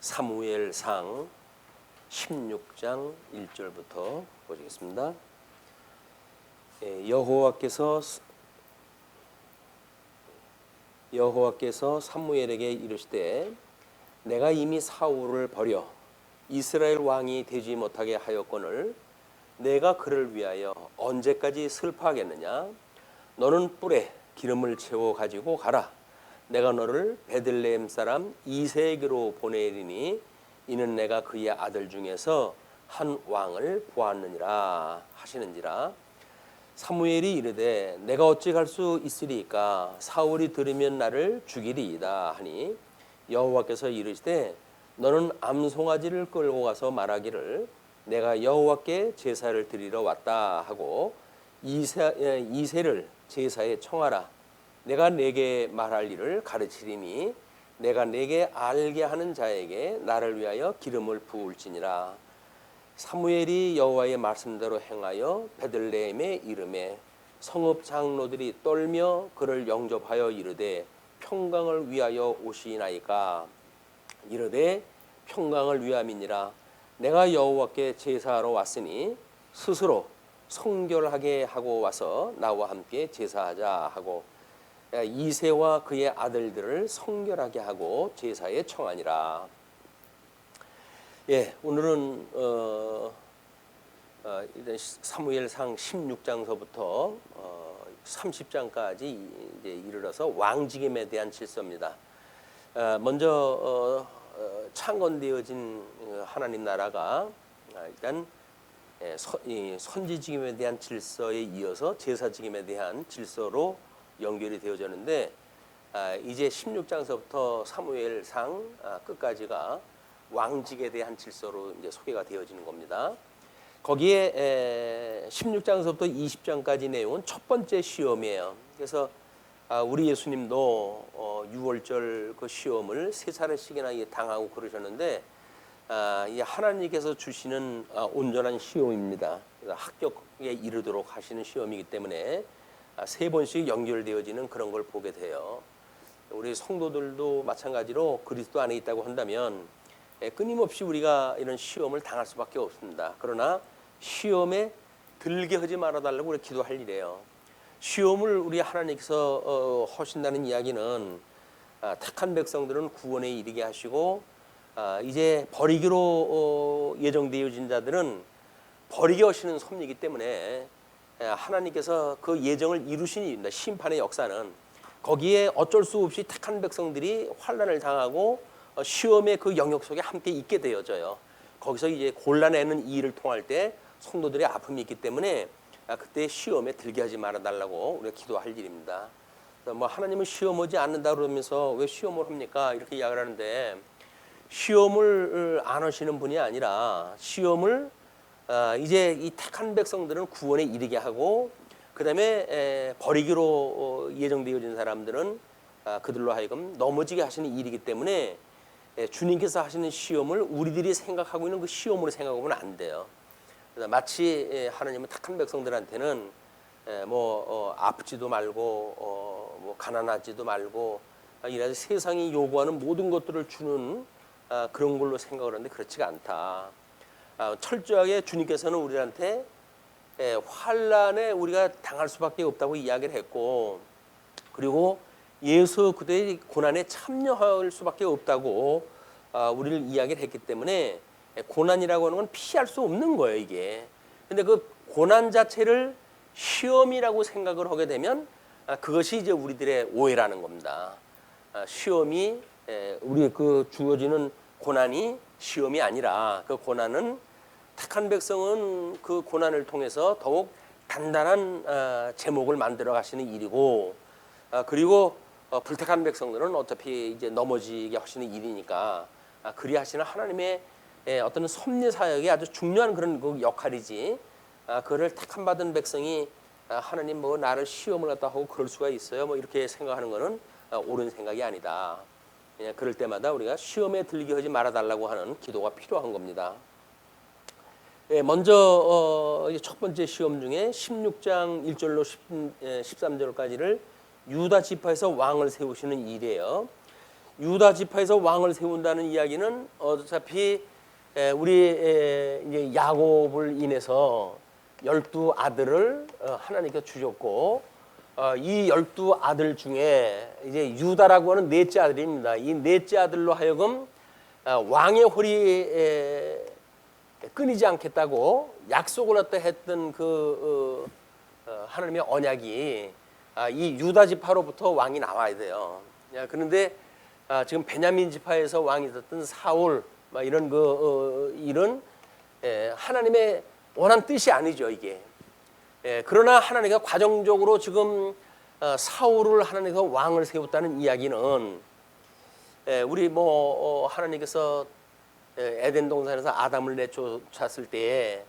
사무엘상 16장 1절부터 보시겠습니다. 여호와께서 사무엘에게 이르시되 내가 이미 사울을 버려 이스라엘 왕이 되지 못하게 하였거늘 내가 그를 위하여 언제까지 슬퍼하겠느냐? 너는 뿔에 기름을 채워 가지고 가라. 내가 너를 베들레헴 사람 이새에게로 보내리니 이는 내가 그의 아들 중에서 한 왕을 보았느니라 하시는지라. 사무엘이 이르되 내가 어찌 갈 수 있으리까? 사울이 들으면 나를 죽이리이다 하니 여호와께서 이르시되 너는 암송아지를 끌고 가서 말하기를 내가 여호와께 제사를 드리러 왔다 하고 이새를 제사에 청하라. 내가 네게 말할 일을 가르치리니 내가 네게 알게 하는 자에게 나를 위하여 기름을 부을지니라. 사무엘이 여호와의 말씀대로 행하여 베들레헴에 이르매 성읍 장로들이 떨며 그를 영접하여 이르되 평강을 위하여 오시나이까? 이르되 평강을 위함이니라. 내가 여호와께 제사하러 왔으니 스스로 성결하게 하고 와서 나와 함께 제사하자 하고 이새와 그의 아들들을 성결하게 하고 제사에 청하니라. 오늘은 일단 사무엘상 16장서부터 30장까지 이제 이르러서 왕직임에 대한 질서입니다. 먼저 창건되어진 하나님 나라가 일단 선지직임에 대한 질서에 이어서 제사직임에 대한 질서로 연결이 되어졌는데 이제 16장서부터 사무엘상 끝까지가 왕직에 대한 질서로 이제 소개가 되어지는 겁니다. 거기에 16장서부터 20장까지 내용은 첫 번째 시험이에요. 그래서 우리 예수님도 6월절 그 시험을 3차례씩이나 당하고 그러셨는데 이 하나님께서 주시는 온전한 시험입니다. 합격에 이르도록 하시는 시험이기 때문에 3번씩 연결되어지는 그런 걸 보게 돼요. 우리 성도들도 마찬가지로 그리스도 안에 있다고 한다면 끊임없이 우리가 이런 시험을 당할 수밖에 없습니다. 그러나 시험에 들게 하지 말아달라고 우리 기도할 일이에요. 시험을 우리 하나님께서 하신다는 이야기는 택한 백성들은 구원에 이르게 하시고 이제 버리기로 예정되어진 자들은 버리게 하시는 섭리이기 때문에 하나님께서 그 예정을 이루신 일입니다. 심판의 역사는 거기에 어쩔 수 없이 택한 백성들이 환난을 당하고 시험의 그 영역 속에 함께 있게 되어져요. 거기서 이제 골라내는 이 일을 통할 때 성도들의 아픔이 있기 때문에 그때 시험에 들게 하지 말아달라고 우리가 기도할 일입니다. 뭐 하나님은 시험하지 않는다 그러면서 왜 시험을 합니까? 이렇게 이야기를 하는데 시험을 안 하시는 분이 아니라 시험을 이제 이 택한 백성들은 구원에 이르게 하고 그 다음에 버리기로 예정되어진 사람들은 그들로 하여금 넘어지게 하시는 일이기 때문에 주님께서 하시는 시험을 우리들이 생각하고 있는 그 시험으로 생각하면 안 돼요. 그래서 마치 하나님은 택한 백성들한테는 아프지도 말고 뭐 가난하지도 말고 이래서 세상이 요구하는 모든 것들을 주는 그런 걸로 생각을 하는데 그렇지가 않다. 철저하게 주님께서는 우리한테 환난에 우리가 당할 수밖에 없다고 이야기를 했고 그리고 예수 그대의 고난에 참여할 수밖에 없다고 우리를 이야기를 했기 때문에 고난이라고 하는 건 피할 수 없는 거예요 이게. 근데 그 고난 자체를 시험이라고 생각을 하게 되면 그것이 이제 우리들의 오해라는 겁니다. 시험이 우리 그 주어지는 고난이 시험이 아니라 그 고난은 택한 백성은 그 고난을 통해서 더욱 단단한 제목을 만들어 가시는 일이고 그리고 불택한 백성들은 어차피 이제 넘어지게 하시는 일이니까 그리 하시는 하나님의 어떤 섭리 사역이 아주 중요한 그런 그 역할이지 그를 택함 받은 백성이 하나님 뭐 나를 시험을 갖다 하고 그럴 수가 있어요 뭐 이렇게 생각하는 것은 옳은 생각이 아니다. 그럴 때마다 우리가 시험에 들게 하지 말아달라고 하는 기도가 필요한 겁니다. 먼저 첫 번째 시험 중에 16장 1절로 13절까지를 유다 지파에서 왕을 세우시는 일이에요. 유다 지파에서 왕을 세운다는 이야기는 어차피 우리 이제 야곱을 인해서 12아들을 하나님께 주셨고 이 12아들 중에 이제 유다라고 하는 넷째 아들입니다. 이 넷째 아들로 하여금 왕의 홀이 끊이지 않겠다고 약속을 갖다 했던 그 하나님의 언약이 이 유다 지파로부터 왕이 나와야 돼요. 그런데 지금 베냐민 지파에서 왕이 됐던 사울 이런 일은 하나님의 원한 뜻이 아니죠, 이게. 그러나 하나님과 과정적으로 지금 사울을 하나님께서 왕을 세웠다는 이야기는 우리 하나님께서 에덴 동산에서 아담을 내쫓았을 때에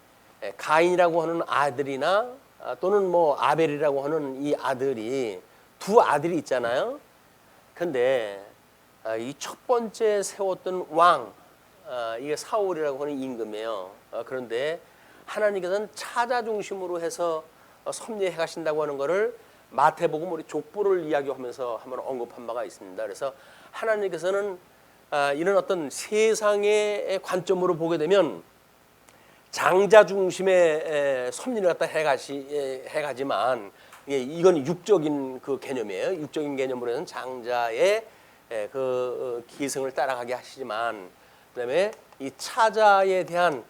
가인이라고 하는 아들이나 또는 아벨이라고 하는 이 아들이 두 아들이 있잖아요. 근데 이 첫 번째 세웠던 왕 이게 사울이라고 하는 임금이에요. 그런데 하나님께서는 차자 중심으로 해서 섭리해 가신다고 하는 것을 마태복음 우리 족보를 이야기하면서 한번 언급한 바가 있습니다. 그래서 하나님께서는 이런 어떤 세상의 관점으로 보게 되면 장자 중심의 섭리를 갖다 해가지만 이건 육적인 그 개념이에요. 육적인 개념으로 해서는 장자의 그 기승을 따라가게 하시지만 그다음에 이 차자에 대한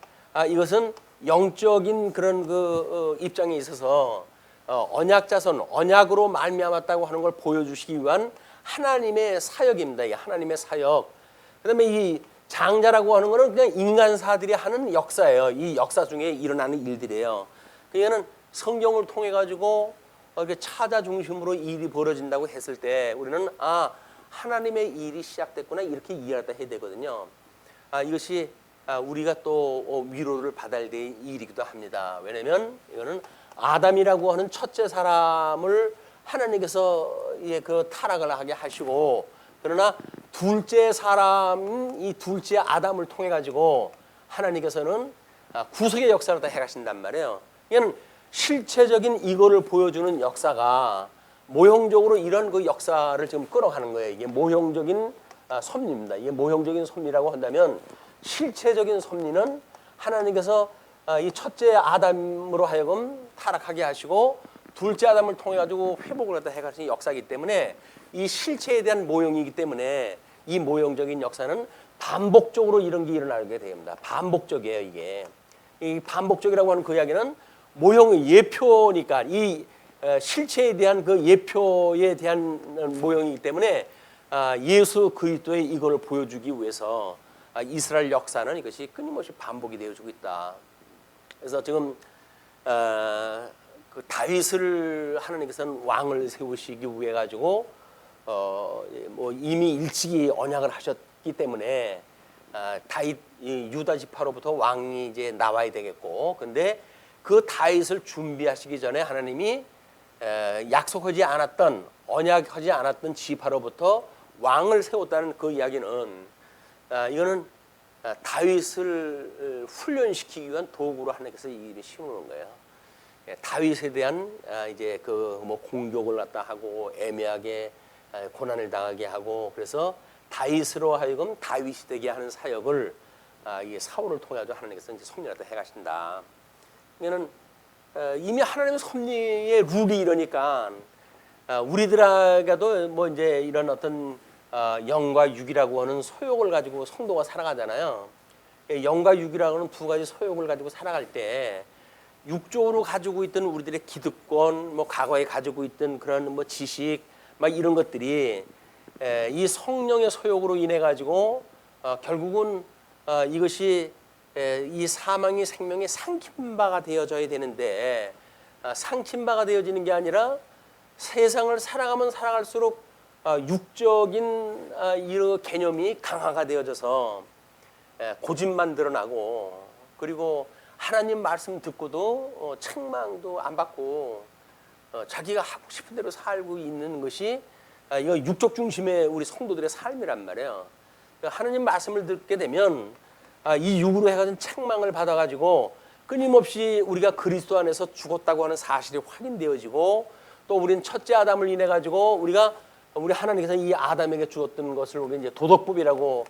이것은 영적인 그런 그 입장에 있어서 언약자손 언약으로 말미암았다고 하는 걸 보여주시기 위한 하나님의 사역입니다. 이게 하나님의 사역. 그다음에 이 장자라고 하는 것은 그냥 인간사들이 하는 역사예요. 이 역사 중에 일어나는 일들이에요. 그러니까는 성경을 통해 가지고 이렇게 차자 중심으로 일이 벌어진다고 했을 때 우리는 하나님의 일이 시작됐구나 이렇게 이해를 해야 되거든요. 이것이 우리가 또 위로를 받아야 될 일이기도 합니다. 왜냐하면 이거는 아담이라고 하는 첫째 사람을 하나님께서 그 타락을 하게 하시고 그러나 둘째 사람 이 둘째 아담을 통해 가지고 하나님께서는 구속의 역사를 다 해가신단 말이에요. 이건 실체적인 이거를 보여주는 역사가 모형적으로 이런 그 역사를 지금 끌어가는 거예요. 이게 모형적인 섭리입니다. 이게 모형적인 섭리라고 한다면 실체적인 섭리는 하나님께서 이 첫째 아담으로 하여금 타락하게 하시고 둘째 아담을 통해 가지고 회복을 갖다 해가신 역사이기 때문에 이 실체에 대한 모형이기 때문에 이 모형적인 역사는 반복적으로 이런 게 일어나게 됩니다. 반복적이에요, 이게. 이 반복적이라고 하는 그 이야기는 모형의 예표니까 이 실체에 대한 그 예표에 대한 모형이기 때문에 예수 그리스도의 이걸 보여주기 위해서 이스라엘 역사는 이것이 끊임없이 반복이 되어지고 있다. 그래서 지금 그 다윗을 하나님께서는 왕을 세우시기 위해 가지고 이미 일찍이 언약을 하셨기 때문에 다윗 유다 지파로부터 왕이 이제 나와야 되겠고, 근데 그 다윗을 준비하시기 전에 하나님이 약속하지 않았던 언약하지 않았던 지파로부터 왕을 세웠다는 그 이야기는 이거는 다윗을 훈련시키기 위한 도구로 하나님께서 이를 심어놓은 거예요. 다윗에 대한 이제 그 공격을 갖다 하고 애매하게 고난을 당하게 하고 그래서 다윗으로 하여금 다윗이 되게 하는 사역을 이 사울을 통해서 하나님께서 이제 섭리를 갖다 해가신다. 이거는 이미 하나님의 섭리의 룰이 이러니까 우리들에게도 이제 이런 어떤 영과 육이라고 하는 소욕을 가지고 성도가 살아가잖아요. 영과 육이라고 하는 두 가지 소욕을 가지고 살아갈 때 육적으로 가지고 있던 우리들의 기득권, 과거에 가지고 있던 그런 지식, 이런 것들이 이 성령의 소욕으로 인해 가지고 결국은 이것이 이 사망이 생명의 상침바가 되어져야 되는데 상침바가 되어지는 게 아니라 세상을 살아가면 살아갈수록 육적인 이런 개념이 강화가 되어져서 고집만 드러나고 그리고 하나님 말씀 듣고도 책망도 안 받고 자기가 하고 싶은 대로 살고 있는 것이 이거 육적 중심의 우리 성도들의 삶이란 말이에요. 하나님 말씀을 듣게 되면 이 육으로 해가지고 책망을 받아가지고 끊임없이 우리가 그리스도 안에서 죽었다고 하는 사실이 확인되어지고 또 우리는 첫째 아담을 인해 가지고 우리가 우리 하나님께서 이 아담에게 주었던 것을 우리 이제 도덕법이라고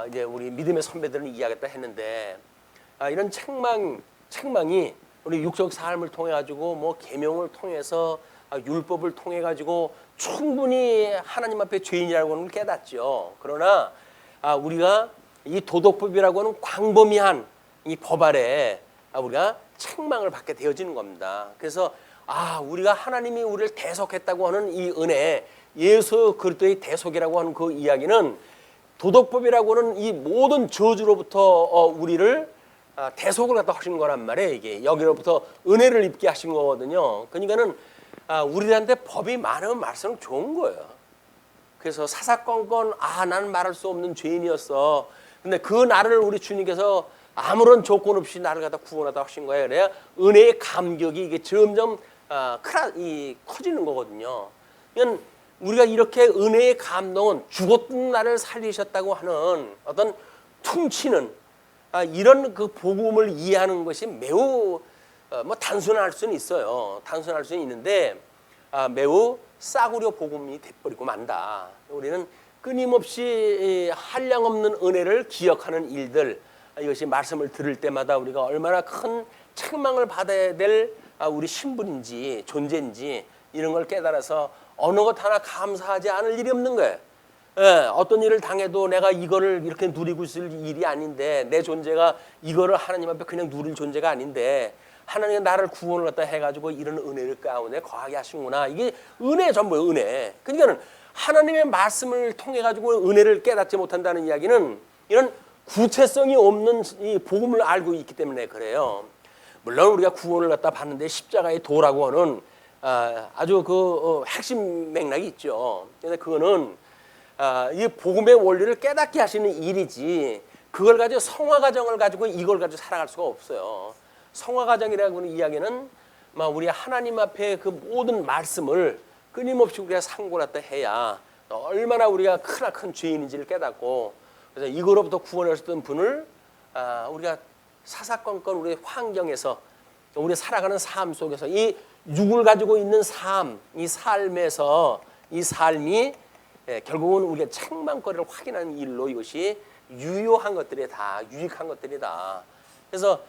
이제 우리 믿음의 선배들은 이야기했다 했는데 이런 책망이 우리 육적 삶을 통해 가지고 뭐 계명을 통해서 율법을 통해 가지고 충분히 하나님 앞에 죄인이라고 하는 걸 깨닫죠. 그러나 우리가 이 도덕법이라고 하는 광범위한 이 법 아래 우리가 책망을 받게 되어지는 겁니다. 그래서 우리가 하나님이 우리를 대속했다고 하는 이 은혜, 예수 그리스도의 대속이라고 하는 그 이야기는 도덕법이라고 하는 이 모든 저주로부터 우리를 대속을 갖다 하신 거란 말이에요. 이게 여기로부터 은혜를 입게 하신 거거든요. 그러니까는 우리한테 법이 많으면 말수록 좋은 거예요. 그래서 사사건건 나는 말할 수 없는 죄인이었어. 근데 그 나를 우리 주님께서 아무런 조건 없이 나를 갖다 구원하다 하신 거예요. 그래야 은혜의 감격이 이게 점점 커지는 거거든요. 그러니까 우리가 이렇게 은혜의 감동은 죽었던 나를 살리셨다고 하는 어떤 퉁치는 이런 그 복음을 이해하는 것이 매우 뭐 단순할 수는 있어요. 단순할 수는 있는데 매우 싸구려 복음이 돼버리고 만다. 우리는 끊임없이 한량없는 은혜를 기억하는 일들, 이것이 말씀을 들을 때마다 우리가 얼마나 큰 책망을 받아야 될 우리 신분인지 존재인지 이런 걸 깨달아서 어느 것 하나 감사하지 않을 일이 없는 거예요. 어떤 일을 당해도 내가 이거를 이렇게 누리고 있을 일이 아닌데, 내 존재가 이거를 하나님 앞에 그냥 누릴 존재가 아닌데 하나님이 나를 구원을 갖다 해가지고 이런 은혜를 가운데 거하게 하시는구나. 이게 은혜 전부예요. 은혜. 그러니까는 하나님의 말씀을 통해 가지고 은혜를 깨닫지 못한다는 이야기는 이런 구체성이 없는 이 복음을 알고 있기 때문에 그래요. 물론 우리가 구원을 갖다 받는데 십자가의 도라고 하는 아주 그 핵심 맥락이 있죠. 근데 그거는 이 복음의 원리를 깨닫게 하시는 일이지, 그걸 가지고 성화 과정을 가지고 이걸 가지고 살아갈 수가 없어요. 성화 과정이라고 하는 이야기는 우리 하나님 앞에 그 모든 말씀을 끊임없이 우리가 상고를 갖다 해야 얼마나 우리가 크나큰 죄인인지를 깨닫고, 그래서 이거로부터 구원하셨던 분을 우리가 사사건건 우리 환경에서 우리 살아가는 삶 속에서 이 육을 가지고 있는 삶, 이 삶에서 이 삶이 결국은 우리가 책망거리를 확인하는 일로 이것이 유효한 것들이다, 유익한 것들이다. 그래서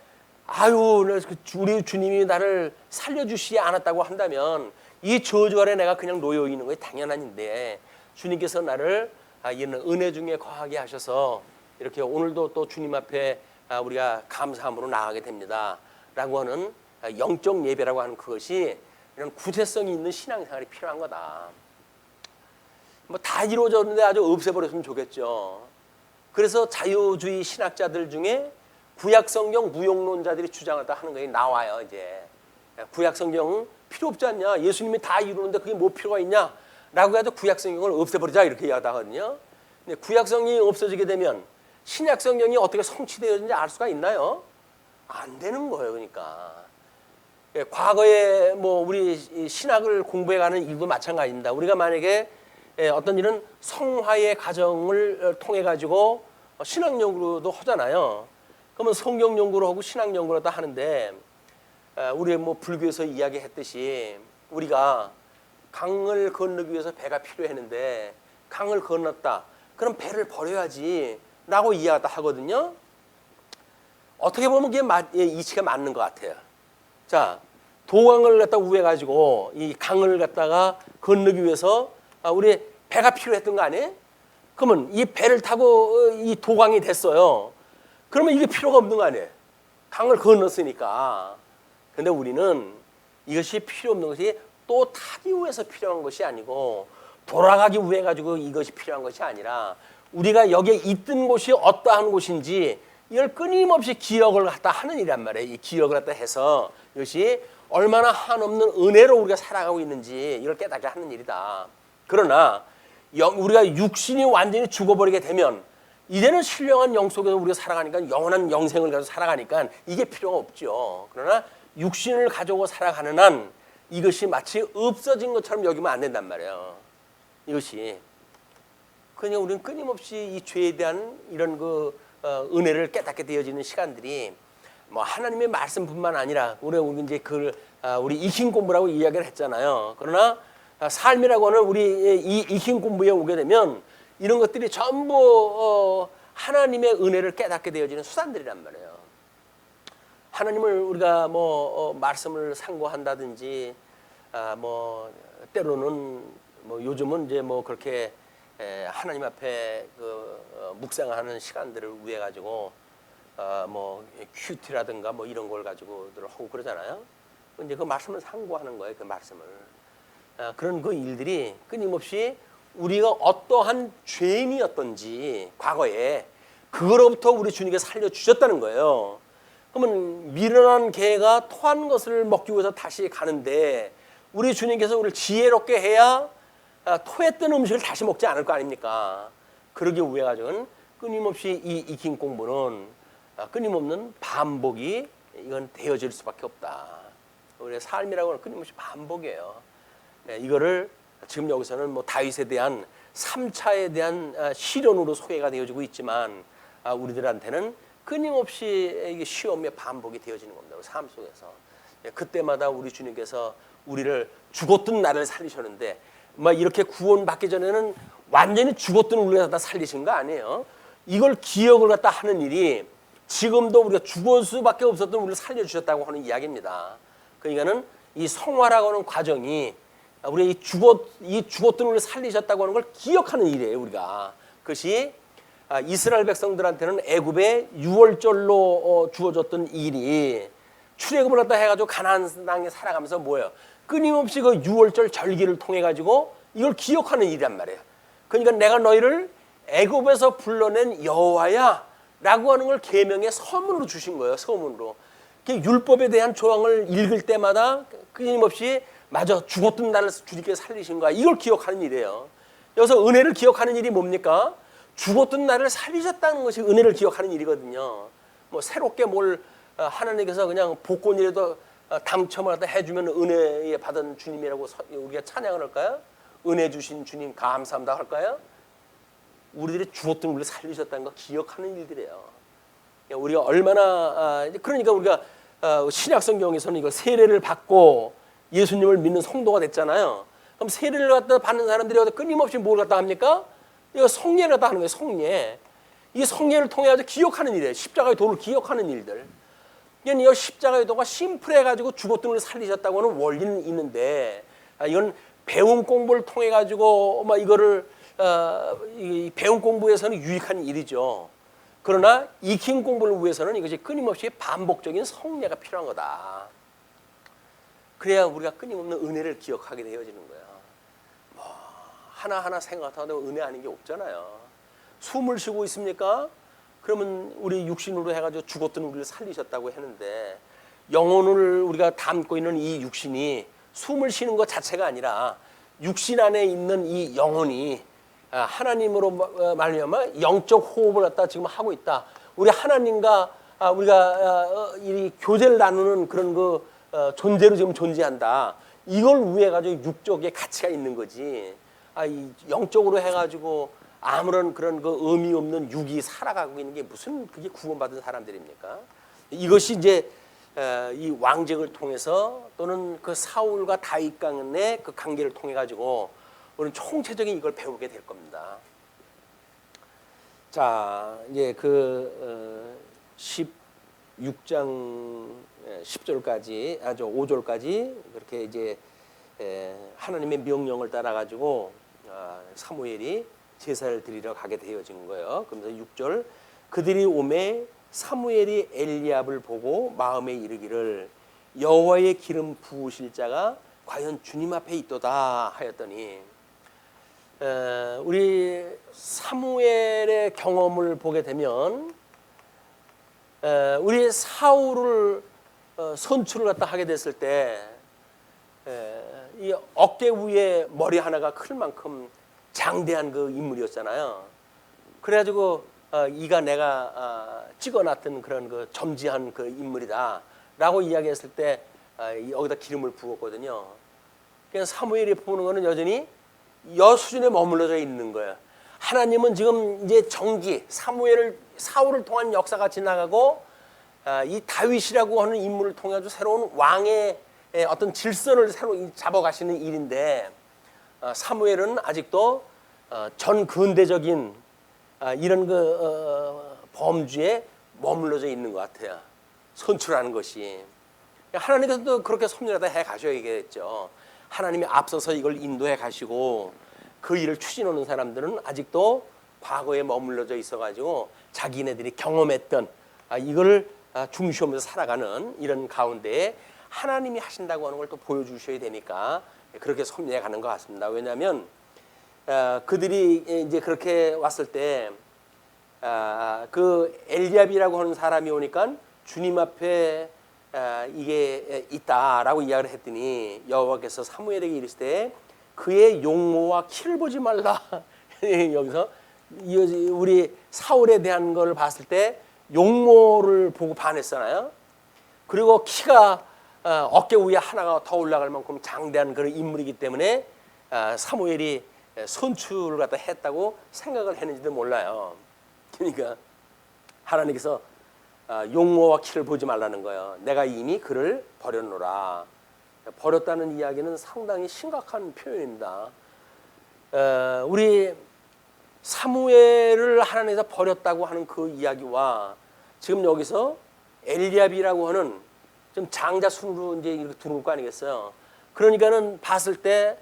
우리 주님이 나를 살려주시지 않았다고 한다면 이 저주 아래 내가 그냥 놓여 있는 것이 당연한 일인데, 주님께서 나를 이런 은혜 중에 거하게 하셔서 이렇게 오늘도 또 주님 앞에 우리가 감사함으로 나아가게 됩니다 라고 하는 영적 예배라고 하는 그것이 이런 구체성이 있는 신앙생활이 필요한 거다. 뭐 다 이루어졌는데 아주 없애버렸으면 좋겠죠. 그래서 자유주의 신학자들 중에 구약성경 무용론자들이 주장하다 하는 것이 나와요. 이제 구약성경 필요 없지 않냐, 예수님이 다 이루는데 그게 뭐 필요가 있냐 라고 해도 구약성경을 없애버리자 이렇게 이야기하거든요. 근데 구약성경이 없어지게 되면 신약성경이 어떻게 성취되어지는지 알 수가 있나요? 안 되는 거예요. 그러니까 과거에 뭐 우리 신학을 공부해가는 일도 마찬가지입니다. 우리가 만약에 어떤 일은 성화의 과정을 통해 가지고 신학 연구도 하잖아요. 그러면 성경 연구를 하고 신학 연구를 다 하는데, 우리 뭐 불교에서 이야기했듯이 우리가 강을 건너기 위해서 배가 필요했는데 강을 건넜다. 그럼 배를 버려야지 라고 이야기하다 하거든요. 어떻게 보면 그게 이치가 맞는 것 같아요. 자, 도강을 갖다 우회가지고 이 강을 갖다가 건너기 위해서 우리 배가 필요했던 거 아니에요? 그러면 이 배를 타고 이 도강이 됐어요. 그러면 이게 필요가 없는 거 아니에요? 강을 건넜으니까. 근데 우리는 이것이 필요 없는 것이 또 타기 위해서 필요한 것이 아니고 돌아가기 위해 가지고 이것이 필요한 것이 아니라 우리가 여기에 있던 곳이 어떠한 곳인지 이걸 끊임없이 기억을 갖다 하는 일이란 말이에요. 이 기억을 갖다 해서 이것이 얼마나 한없는 은혜로 우리가 살아가고 있는지 이걸 깨닫게 하는 일이다. 그러나 우리가 육신이 완전히 죽어버리게 되면 이제는 신령한 영 속에서 우리가 살아가니까 영원한 영생을 가지고 살아가니까 이게 필요가 없죠. 그러나 육신을 가지고 살아가는 한 이것이 마치 없어진 것처럼 여기면 안 된단 말이에요. 이것이. 그냥 우리는 끊임없이 이 죄에 대한 이런 그 은혜를 깨닫게 되어지는 시간들이 뭐 하나님의 말씀뿐만 아니라 우리 이제 우리 익힌 공부라고 이야기를 했잖아요. 그러나 삶이라고 하는 우리 이 익힌 공부에 오게 되면 이런 것들이 전부 하나님의 은혜를 깨닫게 되어지는 수단들이란 말이에요. 하나님을 우리가 말씀을 상고한다든지 뭐 때로는 요즘은 이제 그렇게 하나님 앞에 묵상하는 시간들을 위해 가지고 큐티라든가 이런 걸 가지고들 하고 그러잖아요. 이제 그 말씀을 상고하는 거예요. 그 말씀을. 그런 그 일들이 끊임없이 우리가 어떠한 죄인이었던지 과거에 그거로부터 우리 주님께서 살려주셨다는 거예요. 그러면 미련한 개가 토한 것을 먹기 위해서 다시 가는데 우리 주님께서 우리를 지혜롭게 해야 토했던 음식을 다시 먹지 않을 거 아닙니까? 그러기 위해 가지고는 끊임없이 이 익힌 공부는 끊임없는 반복이 이건 되어질 수밖에 없다. 우리의 삶이라고 하는 끊임없이 반복이에요. 이거를 지금 여기서는 다윗에 대한 3차에 대한 시련으로 소개가 되어지고 있지만 우리들한테는 끊임없이 이게 시험의 반복이 되어지는 겁니다. 삶 속에서. 그때마다 우리 주님께서 우리를 죽었던 나를 살리셨는데 이렇게 구원받기 전에는 완전히 죽었던 우리를 갖다 살리신 거 아니에요. 이걸 기억을 갖다 하는 일이 지금도 우리가 죽을 수밖에 없었던 우리를 살려주셨다고 하는 이야기입니다. 그러니까는 이 성화라고 하는 과정이 우리 이 죽었던 우리를 살리셨다고 하는 걸 기억하는 일이에요. 우리가 그것이 이스라엘 백성들한테는 애굽의 유월절로 주어졌던 일이 출애굽을 갖다 해가지고 가나안 땅에 살아가면서 뭐예요? 끊임없이 그 유월절 절기를 통해 가지고 이걸 기억하는 일이란 말이에요. 그러니까 내가 너희를 애굽에서 불러낸 여호와야라고 하는 걸 계명의 서문으로 주신 거예요. 서문으로. 율법에 대한 조항을 읽을 때마다 끊임없이 맞아 죽었던 나를 주님께 살리신 거야. 이걸 기억하는 일이에요. 여기서 은혜를 기억하는 일이 뭡니까? 죽었던 나를 살리셨다는 것이 은혜를 기억하는 일이거든요. 새롭게 뭘 하나님께서 그냥 복권이라도 당첨을 하다 해주면 은혜 받은 주님이라고 우리가 찬양을 할까요? 은혜 주신 주님 감사합니다 할까요? 우리들이 죽었던 우리를 살리셨다는 거 기억하는 일들이에요. 우리가 얼마나 그러니까 우리가 신약 성경에서는 이거 세례를 받고 예수님을 믿는 성도가 됐잖아요. 그럼 세례를 갖다 받는 사람들이 끊임없이 뭘 갖다 합니까? 이거 성례를 갖다 하는 거예요. 성례. 이 성례를 통해 가지고 기억하는 일이에요. 십자가의 도를 기억하는 일들. 이 십자가의 도가 심플해가지고 죽었던 우리를 살리셨다고 하는 원리는 있는데 이건 배움 공부를 통해 가지고 이거를 이 배움 공부에서는 유익한 일이죠. 그러나 익힌 공부를 위해서는 이것이 끊임없이 반복적인 성례가 필요한 거다. 그래야 우리가 끊임없는 은혜를 기억하게 되어지는 거야. 하나하나 생각하다 은혜 아닌 게 없잖아요. 숨을 쉬고 있습니까? 그러면 우리 육신으로 해가지고 죽었던 우리를 살리셨다고 했는데 영혼을 우리가 담고 있는 이 육신이 숨을 쉬는 것 자체가 아니라 육신 안에 있는 이 영혼이 하나님으로 말미암아 영적 호흡을 갖다 지금 하고 있다. 우리 하나님과 우리가 이 교제를 나누는 그런 존재로 지금 존재한다. 이걸 위해 가지고 육적의 가치가 있는 거지. 이 영적으로 해가지고 아무런 그런 의미 없는 육이 살아가고 있는 게 무슨 그게 구원받은 사람들입니까? 이것이 이제 이 왕적을 통해서 또는 그 사울과 다윗 간의 그 관계를 통해 가지고 우리는 총체적인 이걸 배우게 될 겁니다. 자, 이제 16장 10절까지 5절까지 그렇게 이제 하나님의 명령을 따라 가지고 사무엘이 제사를 드리러 가게 되어진 거예요. 그러면서 6절 그들이 오매 사무엘이 엘리압을 보고 마음에 이르기를 여호와의 기름 부으실 자가 과연 주님 앞에 있도다 하였더니 우리 사무엘의 경험을 보게 되면 우리 사울을 선출을 갖다 하게 됐을 때 이 어깨 위에 머리 하나가 클 만큼 장대한 그 인물이었잖아요. 그래가지고 이가 내가 찍어놨던 그런 그 점지한 그 인물이다라고 이야기했을 때 여기다 기름을 부었거든요. 그냥 사무엘이 보는 거는 여전히 여 수준에 머물러져 있는 거예요. 하나님은 지금 이제 정기 사울을 통한 역사가 지나가고 이 다윗이라고 하는 인물을 통해 새로운 왕의 어떤 질서를 새로 잡아가시는 일인데 사무엘은 아직도 전 근대적인 이런 범주에 머물러져 있는 것 같아요. 선출하는 것이. 하나님께서도 그렇게 섭리하다 해 가셔야겠죠. 하나님이 앞서서 이걸 인도해 가시고 그 일을 추진하는 사람들은 아직도 과거에 머물러져 있어가지고 자기네들이 경험했던 이걸 중시하면서 살아가는 이런 가운데에 하나님이 하신다고 하는 걸 또 보여주셔야 되니까 그렇게 섭리해 가는 것 같습니다. 왜냐하면 그들이 이제 그렇게 왔을 때 그 엘리압이라고 하는 사람이 오니까 주님 앞에 이게 있다라고 이야기를 했더니 여호와께서 사무엘에게 이르시되 그의 용모와 키를 보지 말라. 여기서 우리 사울에 대한 걸 봤을 때 용모를 보고 반했잖아요. 그리고 키가 어깨 위에 하나가 더 올라갈 만큼 장대한 그런 인물이기 때문에 사무엘이 선출을 갖다 했다고 생각을 했는지도 몰라요. 그러니까 하나님께서 용모와 키를 보지 말라는 거예요. 내가 이미 그를 버렸노라. 버렸다는 이야기는 상당히 심각한 표현입니다. 우리 사무엘을 하나님께서 버렸다고 하는 그 이야기와 지금 여기서 엘리압이라고 하는 좀 장자 순으로 이제 이렇게 들어올 거 아니겠어요? 그러니까는 봤을 때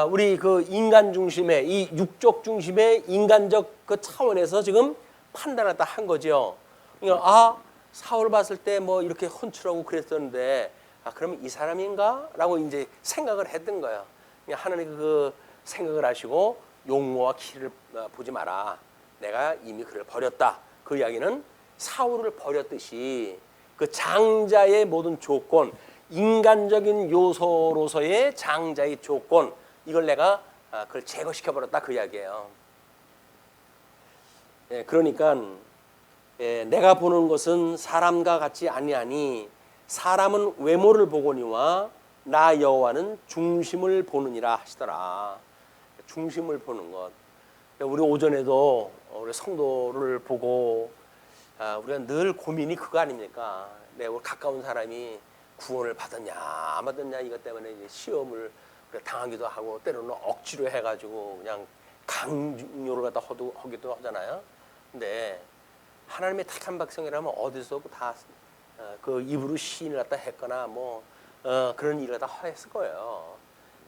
우리 그 인간 중심의 이 육적 중심의 인간적 그 차원에서 지금 판단을 다 한 거죠. 그러니까 사울 봤을 때 뭐 이렇게 헌칠하고 그랬었는데 그러면 이 사람인가라고 이제 생각을 했던 거예요. 하나님 그 생각을 하시고 용모와 키를 보지 마라. 내가 이미 그를 버렸다. 그 이야기는 사울을 버렸듯이 그 장자의 모든 조건, 인간적인 요소로서의 장자의 조건, 이걸 내가 그걸 제거시켜 버렸다 그 이야기예요. 그러니까 내가 보는 것은 사람과 같지 아니하니 사람은 외모를 보거니와 나 여호와는 중심을 보느니라 하시더라. 중심을 보는 것. 우리 오전에도 우리 성도를 보고 우리가 늘 고민이 그거 아닙니까? 우리 가까운 사람이 구원을 받았냐 안 받았냐 이것 때문에 이제 시험을 당하기도 하고 때로는 억지로 해가지고 그냥 강요를 갖다 하기도 하잖아요. 근데 하나님의 택한 백성이라면 어디서 다 그 입으로 시인을 갖다 했거나 뭐 그런 일을 다 했을 거예요.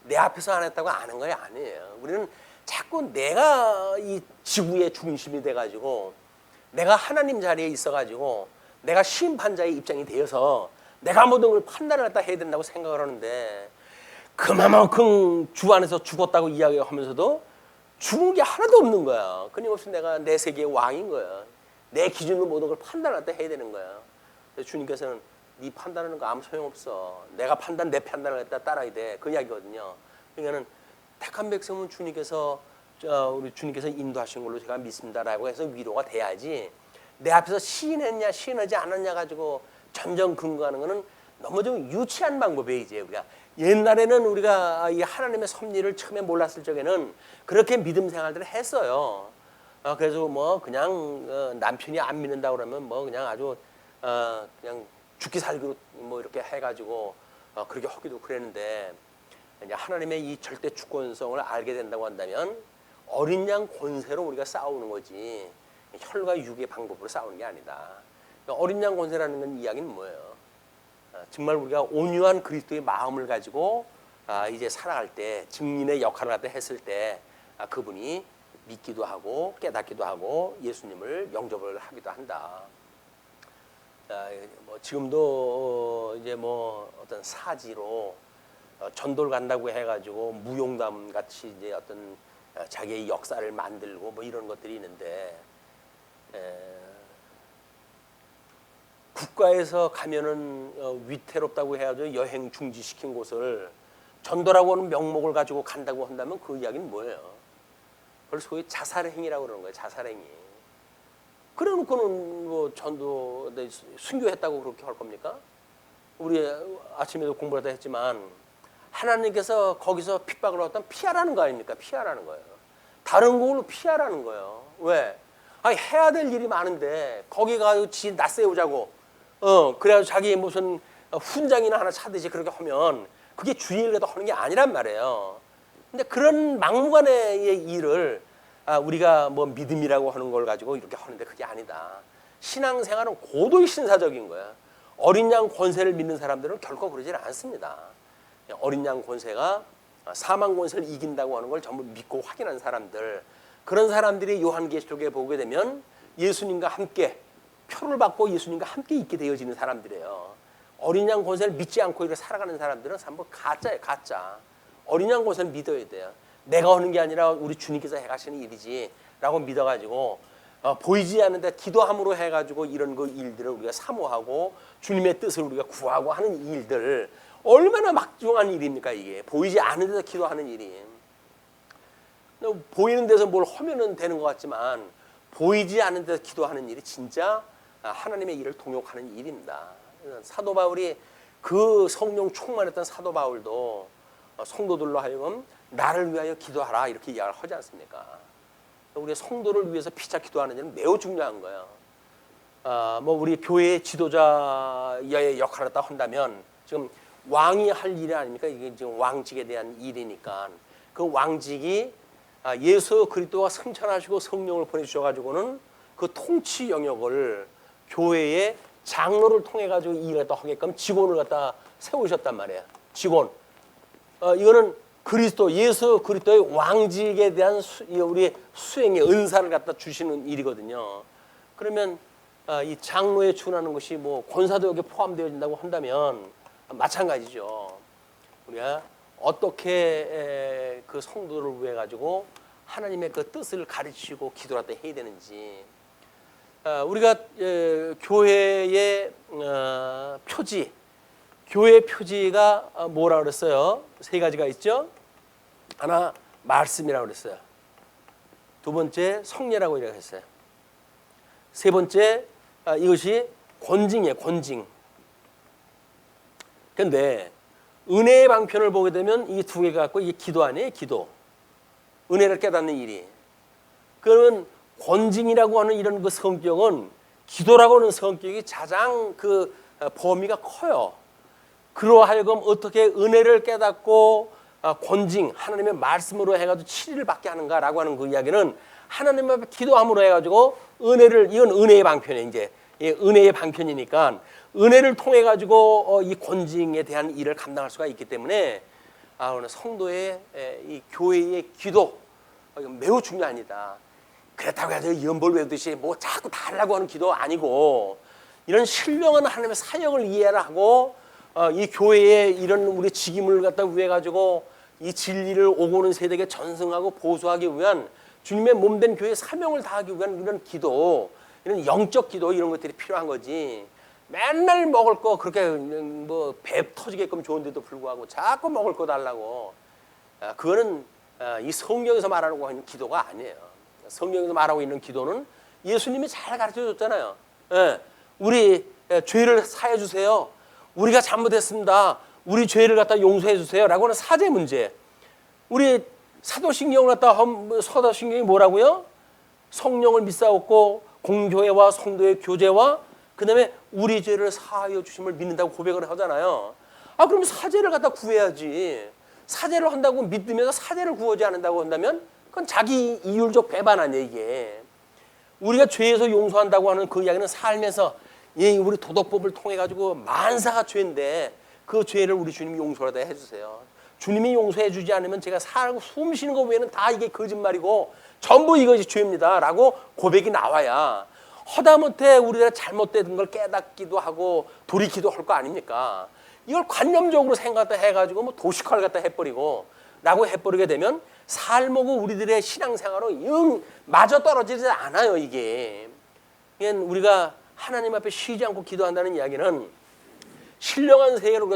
내 앞에서 안 했다고 아는 거야 아니에요. 우리는 자꾸 내가 이 지구의 중심이 돼가지고 내가 하나님 자리에 있어가지고 내가 심판자의 입장이 되어서 내가 모든 걸 판단을 갖다 해야 된다고 생각을 하는데 그만큼 주 안에서 죽었다고 이야기하면서도 죽은 게 하나도 없는 거야. 끊임없이 내가 내 세계의 왕인 거야. 내 기준으로 모든 걸 판단을 갖다 해야 되는 거야. 주님께서는 네 판단하는 거 아무 소용없어. 내가 내 판단을 갖다 따라야 돼. 그 이야기거든요. 그러니까는 택한 백성은 주님께서 우리 주님께서 인도하신 걸로 제가 믿습니다라고 해서 위로가 돼야지. 내 앞에서 시인했냐 시인하지 않았냐 가지고 점점 근거하는 거는 너무 좀 유치한 방법이에요. 이제 우리가 옛날에는 우리가 이 하나님의 섭리를 처음에 몰랐을 적에는 그렇게 믿음 생활들을 했어요. 그래서 뭐 그냥 남편이 안 믿는다 그러면 뭐 그냥 아주 그냥 죽기 살기로 뭐 이렇게 해가지고 그렇게 하기도 그랬는데 이제 하나님의 이 절대 주권성을 알게 된다고 한다면 어린 양 권세로 우리가 싸우는 거지 혈과 육의 방법으로 싸우는 게 아니다. 그러니까 어린 양 권세라는 건 이야기는 뭐예요? 정말 우리가 온유한 그리스도의 마음을 가지고 이제 살아갈 때 증인의 역할을 갖다 했을 때 그분이 믿기도 하고 깨닫기도 하고 예수님을 영접을 하기도 한다. 뭐 지금도 이제 뭐 어떤 사지로 전도를 간다고 해가지고 무용담 같이 이제 어떤 자기의 역사를 만들고 뭐 이런 것들이 있는데 국가에서 가면은 위태롭다고 해가지고 여행 중지시킨 곳을 전도라고 하는 명목을 가지고 간다고 한다면 그 이야기는 뭐예요? 그걸 소위 자살행위라고 그러는 거예요. 자살행위. 그래놓고는 뭐 전도 순교했다고 그렇게 할 겁니까? 우리 아침에도 공부를 다 했지만 하나님께서 거기서 핍박을 받았다면 피하라는 거 아닙니까? 피하라는 거예요. 다른 곳으로 피하라는 거예요. 왜? 해야 될 일이 많은데 거기 가서 지 낯세우자고 그래가지고 자기 무슨 훈장이나 하나 차듯이 그렇게 하면 그게 주의 일을 하는 게 아니란 말이에요. 근데 그런 막무가내의 일을 우리가 뭐 믿음이라고 하는 걸 가지고 이렇게 하는데 그게 아니다. 신앙생활은 고도의 신사적인 거야. 어린 양 권세를 믿는 사람들은 결코 그러질 않습니다. 어린 양 권세가 사망 권세를 이긴다고 하는 걸 전부 믿고 확인한 사람들, 그런 사람들이 요한계시록에 보게 되면 예수님과 함께 표를 받고 예수님과 함께 있게 되어지는 사람들이에요. 어린 양 권세를 믿지 않고 이렇게 살아가는 사람들은 전부 가짜예요, 가짜. 어린 양 권세를 믿어야 돼요. 내가 하는 게 아니라 우리 주님께서 해가시는 일이지라고 믿어가지고 보이지 않는데 기도함으로 해가지고 이런 그 일들을 우리가 사모하고 주님의 뜻을 우리가 구하고 하는 일들, 얼마나 막중한 일입니까 이게. 보이지 않는 데서 기도하는 일이. 보이는 데서 뭘 하면은 되는 것 같지만 보이지 않는 데서 기도하는 일이 진짜 하나님의 일을 동역하는 일입니다. 사도 바울이, 그 성령 충만했던 사도 바울도 성도들로 하여금 나를 위하여 기도하라 이렇게 이야기를 하지 않습니까? 우리 성도를 위해서 피차 기도하는 일은 매우 중요한 거예요. 뭐 우리 교회의 지도자의 역할을 딱 한다면 지금 왕이 할 일이 아닙니까? 이게 지금 왕직에 대한 일이니까 그 왕직이 예수 그리스도가 승천하시고 성령을 보내주셔가지고는 그 통치 영역을 교회의 장로를 통해 가지고 일을 갖다 하게끔 직원을 갖다 세우셨단 말이에요. 직원. 이거는 그리스도, 예수 그리스도의 왕직에 대한 우리 수행의 은사를 갖다 주시는 일이거든요. 그러면 이 장로에 준하는 것이 뭐 권사도 여기 포함되어진다고 한다면 마찬가지죠. 우리가 어떻게 그 성도를 위해 가지고 하나님의 그 뜻을 가르치고 기도를 갖다 해야 되는지. 우리가 교회의 표지, 교회 표지가 뭐라 그랬어요? 세 가지가 있죠. 하나 말씀이라고 그랬어요. 두 번째 성례라고 이렇게 했어요. 세 번째 이것이 권징이에요. 권징. 그런데 은혜의 방편을 보게 되면 이 두 개가 갖고 이게 기도 아니에요? 기도. 은혜를 깨닫는 일이. 그러면 권징이라고 하는 이런 그 성격은 기도라고 하는 성격이 가장 그 범위가 커요. 그로 하여금 어떻게 은혜를 깨닫고 권징, 하나님의 말씀으로 해가지고 치리를 받게 하는가라고 하는 그 이야기는 하나님 앞에 기도함으로 해가지고 은혜를, 이건 은혜의 방편이에요. 이제 은혜의 방편이니까 은혜를 통해 가지고 이 권징에 대한 일을 감당할 수가 있기 때문에 오늘 성도의 이 교회의 기도 매우 중요합니다. 그렇다고 해서 연볼 외우듯이 뭐 자꾸 달라고 하는 기도 아니고 이런 신령한 하나님의 사역을 이해하고 이 교회의 이런 우리 직임을 갖다 위해 가지고 이 진리를 오고 오는 세대에게 전승하고 보수하기 위한 주님의 몸된 교회의 사명을 다하기 위한 이런 기도, 이런 영적 기도, 이런 것들이 필요한 거지. 맨날 먹을 거 그렇게 뭐 배 터지게끔 좋은데도 불구하고 자꾸 먹을 거 달라고, 그거는 이 성경에서 말하는 거 기도가 아니에요. 성경에서 말하고 있는 기도는 예수님이 잘 가르쳐 줬잖아요. 우리 죄를 사해 주세요. 우리가 잘못했습니다. 우리 죄를 갖다 용서해 주세요. 라고 하는 사죄 문제. 우리 사도신경을 갖다 사도신경이 뭐라고요? 성령을 믿사옵고 공교회와 성도의 교제와 그 다음에 우리 죄를 사하여 주심을 믿는다고 고백을 하잖아요. 그럼 사죄를 갖다 구해야지. 사죄를 한다고 믿으면서 사죄를 구하지 않는다고 한다면 그건 자기 이율적 배반 아니에요, 이게. 우리가 죄에서 용서한다고 하는 그 이야기는 삶에서 우리 도덕법을 통해 가지고 만사가 죄인데 그 죄를 우리 주님이 용서하다 해주세요. 주님이 용서해 주지 않으면 제가 살고 숨 쉬는 것 외에는 다 이게 거짓말이고 전부 이것이 죄입니다 라고 고백이 나와야 허다못해 우리가 잘못된 걸 깨닫기도 하고 돌이키도 할 거 아닙니까? 이걸 관념적으로 생각해가지고 뭐 도식화를 갖다 해버리고 라고 해버리게 되면 삶하고 우리들의 신앙생활은 영 마저 떨어지지 않아요. 이게 우리가 하나님 앞에 쉬지 않고 기도한다는 이야기는 신령한 세계를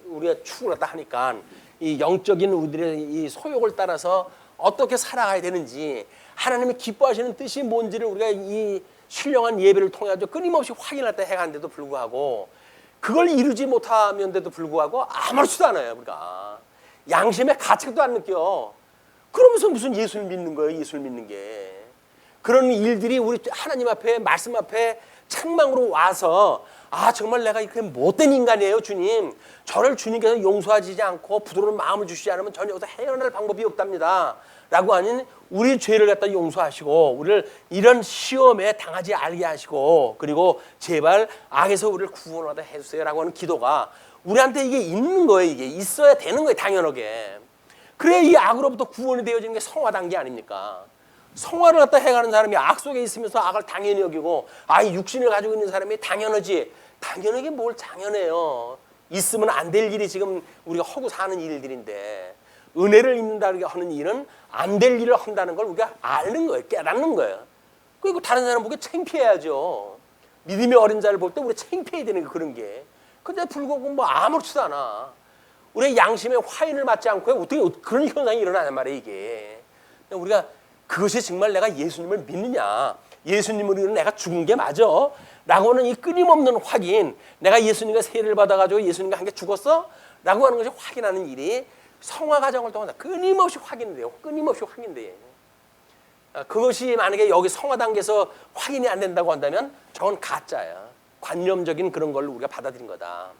우리가 축을 갖다 하니까 이 영적인 우리들의 이 소욕을 따라서 어떻게 살아가야 되는지, 하나님이 기뻐하시는 뜻이 뭔지를 우리가 이 신령한 예배를 통해 가지고 끊임없이 확인할 때 해가는데도 불구하고 그걸 이루지 못하면데도 불구하고 아무렇지도 않아요. 우리가 양심의 가책도 안 느껴. 그러면서 무슨 예수를 믿는 거예요? 예수를 믿는 게. 그런 일들이 우리 하나님 앞에, 말씀 앞에 책망으로 와서 아 정말 내가 이렇게 못된 인간이에요 주님. 저를 주님께서 용서하지 않고 부드러운 마음을 주시지 않으면 전혀 여기서 헤어날 방법이 없답니다 라고 하니 우리 죄를 갖다 용서하시고 우리를 이런 시험에 당하지 않게 하시고 그리고 제발 악에서 우리를 구원하다 해주세요 라고 하는 기도가 우리한테 이게 있는 거예요. 이게 있어야 되는 거예요. 당연하게. 그래야 이 악으로부터 구원이 되어지는 게 성화 단계 아닙니까? 성화를 갖다 해가는 사람이 악 속에 있으면서 악을 당연히 여기고 이 육신을 가지고 있는 사람이 당연하지. 당연하게 뭘 당연해요. 있으면 안 될 일이 지금 우리가 하고 사는 일들인데 은혜를 입는다고 하는 일은 안 될 일을 한다는 걸 우리가 아는 거예요. 깨닫는 거예요. 그리고 다른 사람 보기 창피해야죠. 믿음의 어린 자를 볼 때 우리 창피해야 되는 게 그런 게. 근데 불구하고 뭐 아무렇지도 않아. 우리의 양심에 화인을 맞지 않고 어떻게 그런 현상이 일어나냔 말이에요 이게. 우리가 그것이 정말 내가 예수님을 믿느냐 예수님으로 내가 죽은 게 맞아 라고 하는 이 끊임없는 확인 내가 예수님과 세례를 받아가지고 예수님과 함께 죽었어? 라고 하는 것이 확인하는 일이 성화 과정을 통해서 끊임없이 확인돼요. 끊임없이 확인돼요. 그것이 만약에 여기 성화 단계에서 확인이 안 된다고 한다면 저건 가짜야. 관념적인 그런 걸 우리가 받아들인 거다.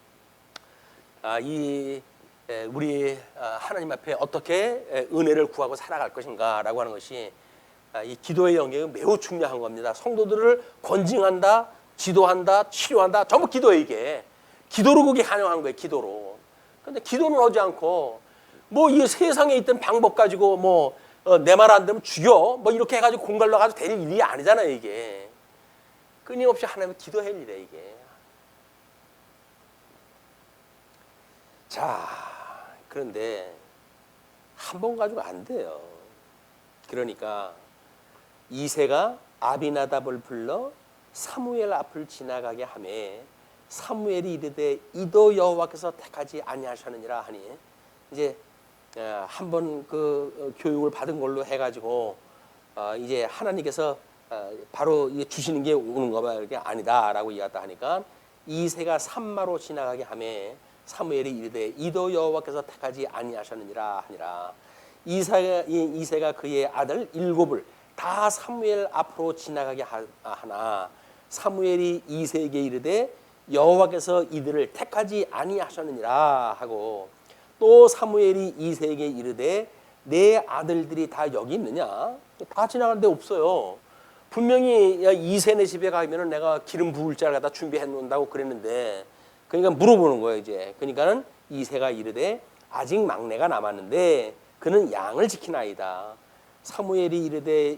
우리 하나님 앞에 어떻게 은혜를 구하고 살아갈 것인가라고 하는 것이 이 기도의 영역이 매우 중요한 겁니다. 성도들을 권징한다, 지도한다, 치료한다. 전부 기도예요 이게. 기도로 그게 가능한 거예요. 기도로. 그런데 기도는 하지 않고 뭐 이 세상에 있던 방법 가지고 뭐 내 말 안 들으면 죽여 뭐 이렇게 해가지고 공갈로 가지고 될 일이 아니잖아요 이게. 끊임없이 하나님을 기도할 일이에요 이게. 자, 그런데 한 번 가지고 안 돼요. 그러니까 이새가 아비나답을 불러 사무엘 앞을 지나가게 하매 사무엘이 이르되 이도 여호와께서 택하지 아니하셨느니라 하니 이제 한 번 그 교육을 받은 걸로 해가지고 이제 하나님께서 바로 주시는 게 오는 거봐 이게 아니다라고 이야기했다 하니까 이새가 산마로 지나가게 하매 사무엘이 이르되 이도 여호와께서 택하지 아니하셨느니라 하니라. 이새가 그의 아들 7을 다 사무엘 앞으로 지나가게 하나 사무엘이 이새에게 이르되 여호와께서 이들을 택하지 아니하셨느니라 하고 또 사무엘이 이새에게 이르되 내 아들들이 다 여기 있느냐? 다 지나갈 데 없어요. 분명히 이새네 집에 가면은 내가 기름 부을 자를 갖다 준비해 놓는다고 그랬는데 그러니까 물어보는 거예요 이제. 그러니까는 이새가 이르되 아직 막내가 남았는데 그는 양을 지키나이다. 사무엘이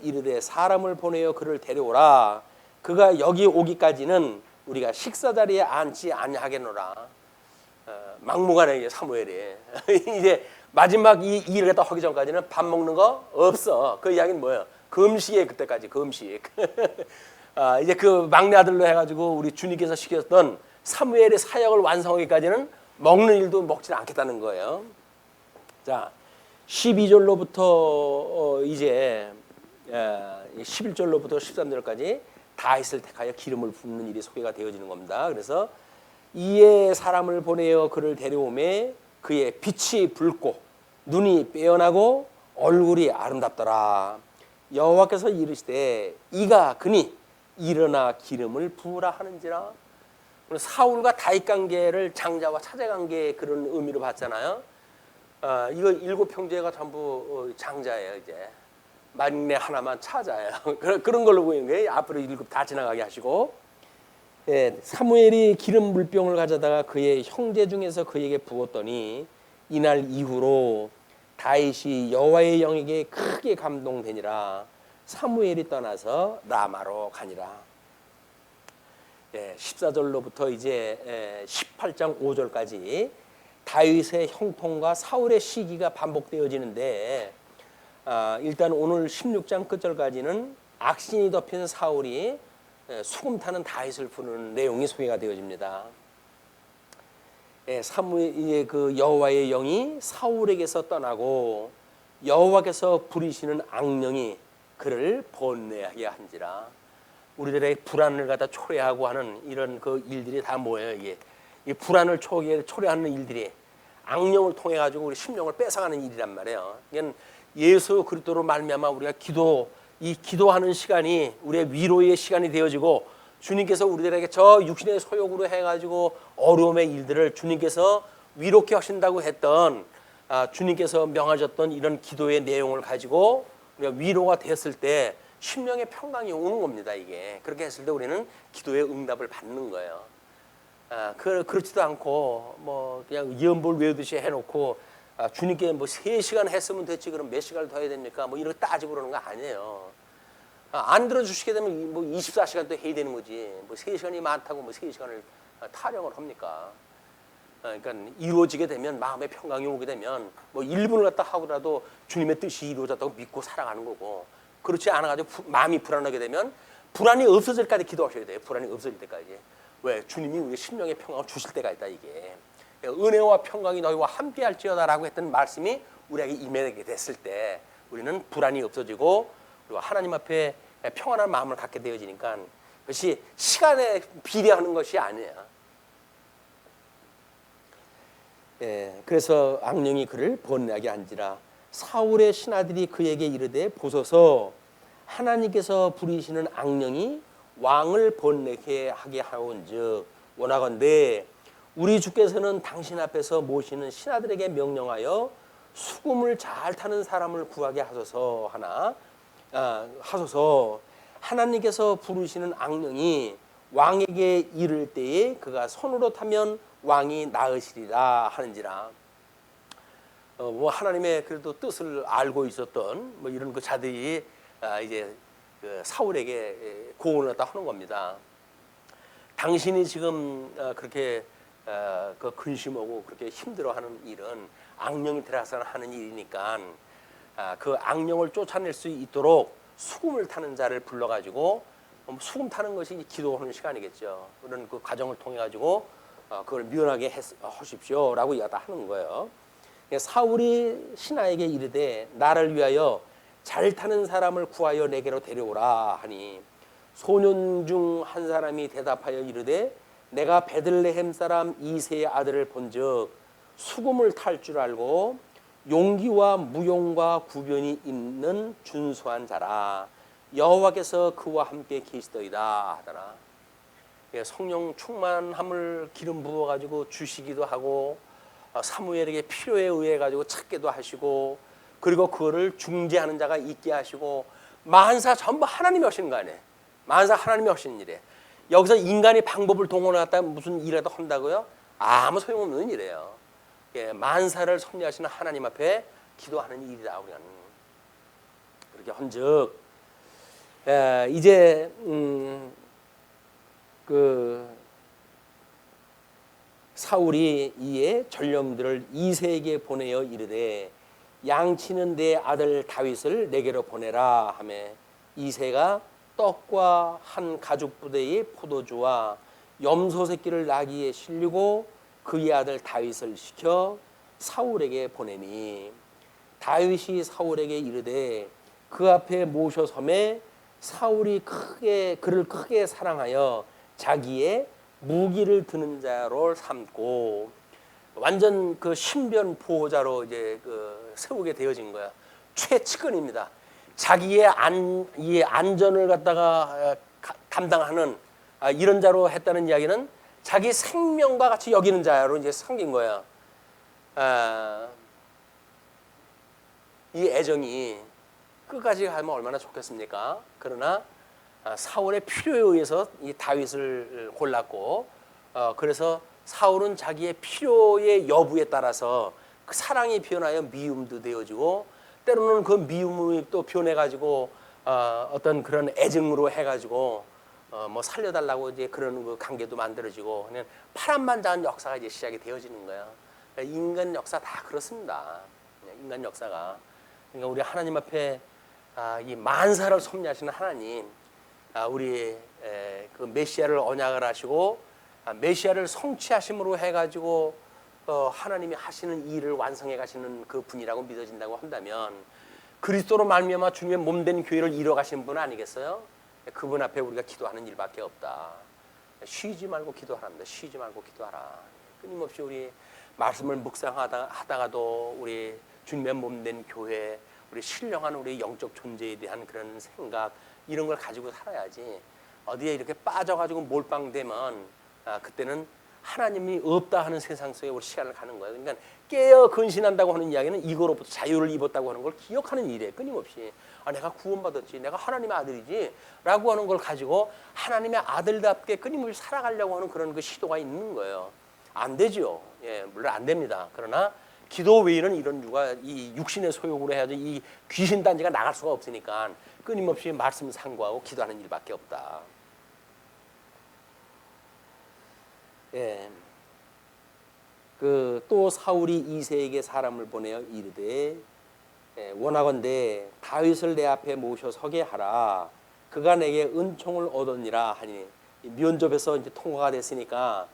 이르되 사람을 보내어 그를 데려오라. 그가 여기 오기까지는 우리가 식사 자리에 앉지 아니하겠노라. 막무가내 사무엘이 이제 마지막 이 일을 갖다 하기 전까지는 밥 먹는 거 없어. 그 이야기는 뭐예요? 금식에 그때까지 금식. 이제 그 막내 아들로 해가지고 우리 주님께서 시켰던 사무엘의 사역을 완성하기까지는 먹는 일도 먹지 않겠다는 거예요. 자, 12절로부터 이제 11절로부터 13절까지 다윗을 택하여 기름을 붓는 일이 소개가 되어지는 겁니다. 그래서 이에 사람을 보내어 그를 데려오매 그의 빛이 붉고 눈이 빼어나고 얼굴이 아름답더라. 여호와께서 이르시되 이가 그니 일어나 기름을 부으라 하는지라. 사울과 다윗 관계를 장자와 차제 관계 그런 의미로 봤잖아요. 이거 7 형제가 전부 장자예요. 이제 막내 하나만 차자예요. 그런 걸로 보이는 거예요. 앞으로 7 다 지나가게 하시고. 사무엘이 기름 물병을 가져다가 그의 형제 중에서 그에게 부었더니 이날 이후로 다윗이 여호와의 영에게 크게 감동되니라. 사무엘이 떠나서 라마로 가니라. 14절로부터 이제 18장 5절까지 다윗의 형통과 사울의 시기가 반복되어지는데 일단 오늘 16장 끝절까지는 악신이 덮인 사울이 수금 타는 다윗을 부르는 내용이 소개가 되어집니다. 사무엘 그 여호와의 영이 사울에게서 떠나고 여호와께서 부리시는 악령이 그를 번뇌하게 한지라. 우리들의 불안을 갖다 초래하고 하는 이런 그 일들이 다 뭐예요? 이게 이 불안을 초래하는 일들이 악령을 통해 가지고 우리 심령을 뺏어가는 일이란 말이에요. 이건 예수 그리스도로 말미암아 우리가 기도하는 시간이 우리의 위로의 시간이 되어지고 주님께서 우리들에게 저 육신의 소욕으로 해가지고 어려움의 일들을 주님께서 위롭게 하신다고 했던 주님께서 명하셨던 이런 기도의 내용을 가지고 우리가 위로가 됐을 때 심령의 평강이 오는 겁니다. 이게 그렇게 했을 때 우리는 기도의 응답을 받는 거예요. 그렇지도 않고 뭐 그냥 예언볼 외우듯이 해놓고 주님께 뭐 3시간 했으면 됐지 그럼 몇 시간을 더 해야 됩니까? 뭐 이렇게 따지고 그러는 거 아니에요. 안 들어주시게 되면 뭐 24시간 또 해야 되는 거지. 뭐 3시간이 많다고 뭐 3시간을 타령을 합니까? 그러니까 이루어지게 되면 마음의 평강이 오게 되면 뭐 1분을 갖다 하고라도 주님의 뜻이 이루어졌다고 믿고 살아가는 거고, 그렇지 않아가지고 마음이 불안하게 되면 불안이 없어질 때까지 기도하셔야 돼요. 불안이 없어질 때까지. 왜? 주님이 우리 심령의 평강을 주실 때가 있다 이게. 은혜와 평강이 너희와 함께할지어다라고 했던 말씀이 우리에게 임하게 됐을 때 우리는 불안이 없어지고 그리고 하나님 앞에 평안한 마음을 갖게 되어지니까 그것이 시간에 비례하는 것이 아니야. 그래서 악령이 그를 번뇌하게 한지라. 사울의 신하들이 그에게 이르되 보소서 하나님께서 부리시는 악령이 왕을 번뇌케 하게 하온즉 원하건대 우리 주께서는 당신 앞에서 모시는 신하들에게 명령하여 수금을 잘 타는 사람을 구하게 하소서 하소서. 하나님께서 부르시는 악령이 왕에게 이를 때에 그가 손으로 타면 왕이 나으시리라 하는지라. 뭐 하나님의 그래도 뜻을 알고 있었던 뭐 이런 그 자들이 이제 그 사울에게 고언을 갖다 하는 겁니다. 당신이 지금 그렇게 그 근심하고 그렇게 힘들어하는 일은 악령이 들어가서 하는 일이니까 그 악령을 쫓아낼 수 있도록 수금을 타는 자를 불러가지고 수금 타는 것이 기도하는 시간이겠죠. 그런 그 과정을 통해 가지고 그걸 면하게 하십시오라고 이야기다 하는 거예요. 사울이 신하에게 이르되 나를 위하여 잘 타는 사람을 구하여 내게로 데려오라 하니 소년 중 한 사람이 대답하여 이르되 내가 베들레헴 사람 이새의 아들을 본즉 수금을 탈 줄 알고 용기와 무용과 구변이 있는 준수한 자라. 여호와께서 그와 함께 계시더이다 하더라. 성령 충만함을 기름 부어 가지고 주시기도 하고 사무엘에게 필요에 의해 가지고 찾기도 하시고 그리고 그거를 중재하는 자가 있게 하시고 만사 전부 하나님이 하시는 거 아니에요. 만사 하나님이 하시는 일이에요. 여기서 인간이 방법을 동원하다 무슨 일이라도 한다고요? 아무 소용없는 일이에요. 만사를 섭리하시는 하나님 앞에 기도하는 일이다. 우리는 그렇게 헌즉 이제 그 사울이 이에 전령들을 이새에게 보내어 이르되 양치는 내 아들 다윗을 내게로 보내라 하매 이새가 떡과 한 가죽 부대의 포도주와 염소 새끼를 나귀에 실리고 그의 아들 다윗을 시켜 사울에게 보내니 다윗이 사울에게 이르되 그 앞에 모셔섬에 사울이 그를 크게 사랑하여 자기의 무기를 드는 자로 삼고 완전 그 신변 보호자로 이제 그 세우게 되어진 거야. 최측근입니다. 자기의 안전을 갖다가 담당하는 이런 자로 했다는 이야기는 자기 생명과 같이 여기는 자로 이제 섬긴 거야. 이 애정이 끝까지 가면 얼마나 좋겠습니까? 그러나 사울의 필요에 의해서 이 다윗을 골랐고, 그래서 사울은 자기의 필요의 여부에 따라서 그 사랑이 변하여 미움도 되어지고, 때로는 그 미움이 또 변해가지고 어떤 그런 애증으로 해가지고 뭐 살려달라고 이제 그런 그 관계도 만들어지고 그냥 파란만장한 역사가 이제 시작이 되어지는 거야. 인간 역사 다 그렇습니다. 인간 역사가. 그러니까 우리 하나님 앞에 이 만사를 섭리하시는 하나님, 우리 그 메시아를 언약을 하시고 메시아를 성취하심으로 해가지고 하나님이 하시는 일을 완성해 가시는 그 분이라고 믿어진다고 한다면 그리스도로 말미암아 주님의 몸된 교회를 이뤄 가시는 분 아니겠어요? 그분 앞에 우리가 기도하는 일밖에 없다. 쉬지 말고 기도하랍니다. 쉬지 말고 기도하라. 끊임없이 우리 말씀을 묵상하다가도 우리 주님의 몸된 교회, 우리 신령한 우리 영적 존재에 대한 그런 생각 이런 걸 가지고 살아야지. 어디에 이렇게 빠져가지고 몰빵되면 그때는 하나님이 없다 하는 세상 속에 우리 시간을 가는 거예요. 그러니까 깨어 근신한다고 하는 이야기는 이거로부터 자유를 입었다고 하는 걸 기억하는 일이에요. 끊임없이. 내가 구원받았지, 내가 하나님의 아들이지 라고 하는 걸 가지고 하나님의 아들답게 끊임없이 살아가려고 하는 그런 그 시도가 있는 거예요. 안 되죠. 예, 물론 안 됩니다. 그러나 기도 외에는 이런 유가 이 육신의 소욕으로 해야지 이 귀신 단지가 나갈 수가 없으니까 끊임없이 말씀 상고하고 기도하는 일밖에 없다. 예. 또 사울이 이새에게 사람을 보내어 이르되 원하건대 다윗을 내 앞에 모셔 서게 하라. 그가 내게 은총을 얻었니라 하니, 면접에서 이제 통과가 됐으니까